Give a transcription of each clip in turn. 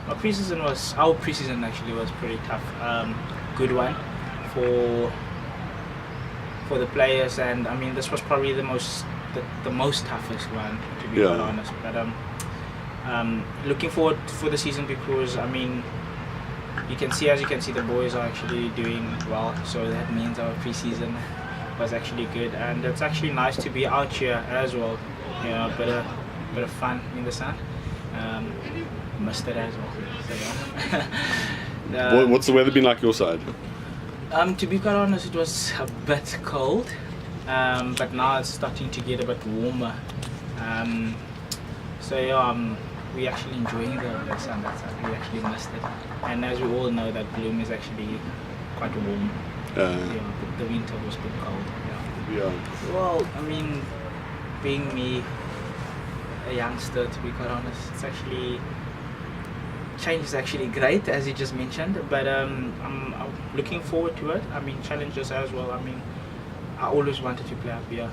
our preseason actually was pretty tough. Good one for the players, and I mean this was probably the most toughest one, to be quite honest. But looking forward for the season, because I mean you can see the boys are actually doing well, so that means our preseason was actually good, and it's actually nice to be out here as well. You know, a bit of fun in the sun. Missed it as well. So, yeah. What's the weather been like your side? To be quite honest, it was a bit cold, but now it's starting to get a bit warmer. So yeah, we're actually enjoying the sun. We actually missed it, and as we all know, that Bloom is actually quite warm. But the winter was a bit cold. Yeah. Well, I mean, being me, a youngster, to be quite honest, it's actually change is actually great, as you just mentioned. But I'm looking forward to it. I mean, challenges as well. I mean, I always wanted to play up here.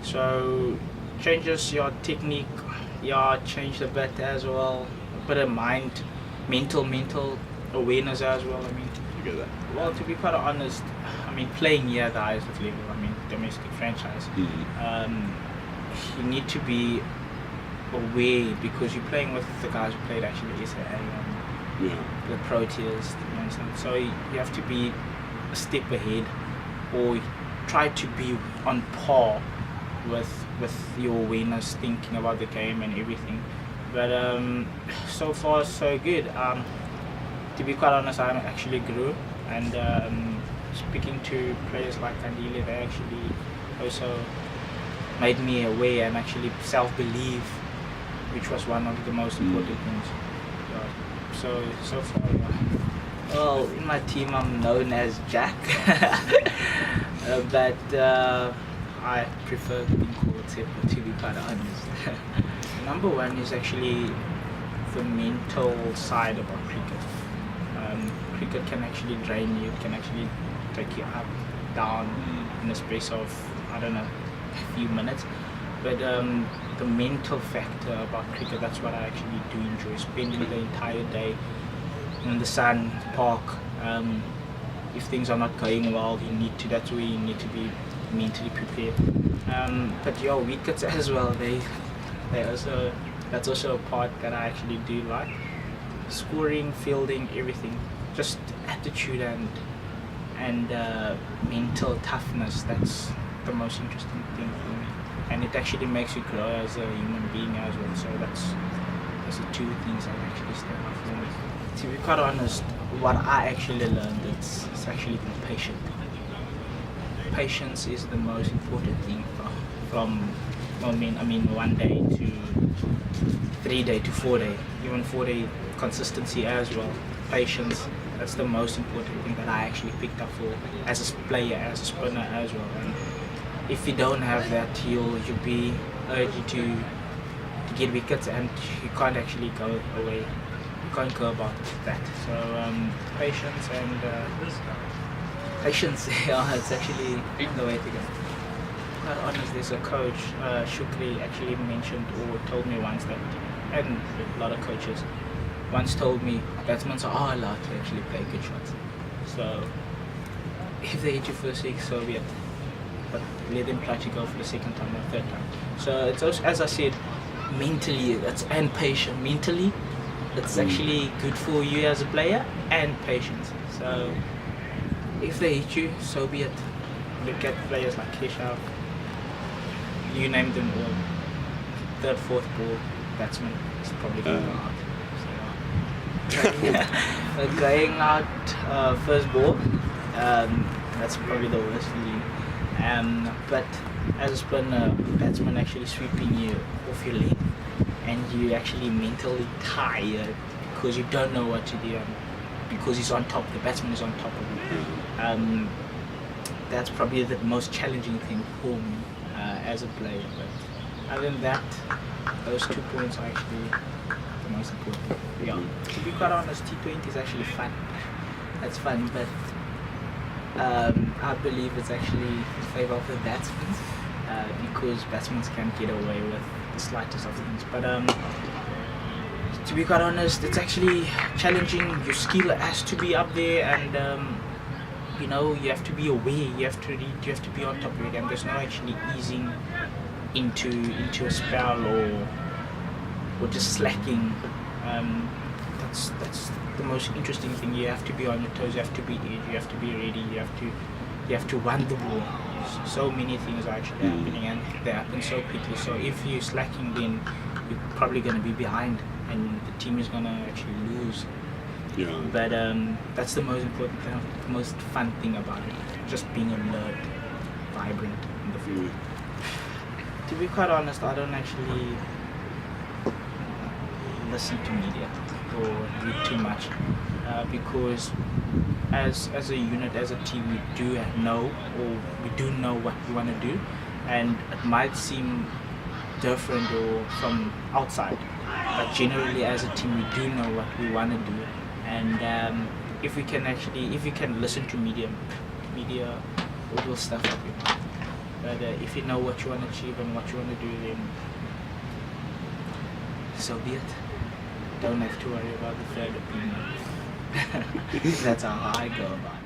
So changes your technique, changed a bit as well. A bit of mental awareness as well. I mean, you get that? Well, to be quite honest, I mean, playing here at the highest level, I mean, domestic franchise, you need to be aware, because you're playing with the guys who played actually SAA and the Pro Tiers, you understand? So you have to be a step ahead, or try to be on par with your awareness, thinking about the game and everything. But so far so good. To be quite honest, I actually grew, and speaking to players like Kandile, they actually also made me aware and actually self-believe, which was one of the most important things. So far, well, in my team I'm known as Jack, but I prefer being called Tshepo, to be quite honest. Number one is actually the mental side about cricket. Cricket can actually drain you, it can actually take you up, down in the space of, I don't know, a few minutes. But the mental factor about cricket, that's what I actually do enjoy, spending the entire day in the sun, park. If things are not going well, that's where you need to be mentally prepared. But your wickets as well, that's also a part that I actually do like. Scoring, fielding, everything. Just attitude and mental toughness, that's the most interesting thing for me. And it actually makes you grow as a human being as well. So that's the two things I actually stand out for me. To be quite honest, what I actually learned, it's actually being patient. Patience is the most important thing from 1 day to 3 day to 4 day, even 4 day consistency as well. Patience, that's the most important thing that I actually picked up for as a player, as a spinner as well. And if you don't have that, you'll be urged to get wickets, and you can't actually go away. You can't go about that. So patience, it's actually the way to go. Quite honest, there's a coach, Shukri, actually mentioned or told me once that, and a lot of coaches once told me, batsmen are allowed to actually play good shots. So if they hit you for the six, so be it. But let them try to go for the second time or third time. So it's also, as I said, mentally and patient. Mentally, it's actually good for you as a player, and patience. So if they hit you, so be it. Look at players like Keshav, you name them all. Third, fourth ball, batsman is probably going out. So, going out first ball, that's probably the worst feeling. But as a spinner, batsman actually sweeping you off your leg, and you actually mentally tired because you don't know what to do, because he's on top, the batsman is on top of you. That's probably the most challenging thing for me as a player. But other than that, those 2 points are actually the most important. Yeah. To be quite honest, T20 is actually fun. That's fun, but I believe it's actually in favour of the batsmen, because batsmen can get away with the slightest of things. But to be quite honest, it's actually challenging. Your skill has to be up there, and you know, you have to be aware. You have to read. You have to be on top of your game. There's no actually easing into a spell or just slacking. That's the most interesting thing. You have to be on your toes. You have to be edge. You have to be ready. You have to run the ball. So many things are actually happening, and they happen so quickly. So if you're slacking, then you're probably going to be behind, and the team is going to actually lose. Yeah. But that's the most important thing, the most fun thing about it. Just being alert, vibrant in the field. To be quite honest, I don't actually listen to media or read too much because as a unit, as a team, we do know what we want to do, and it might seem different or from outside, but generally as a team we do know what we want to do, and if we can listen to media will stuff up you. But if you know what you want to achieve and what you want to do, then so be it. Don't have to worry about the third opinion. That's how I go about it.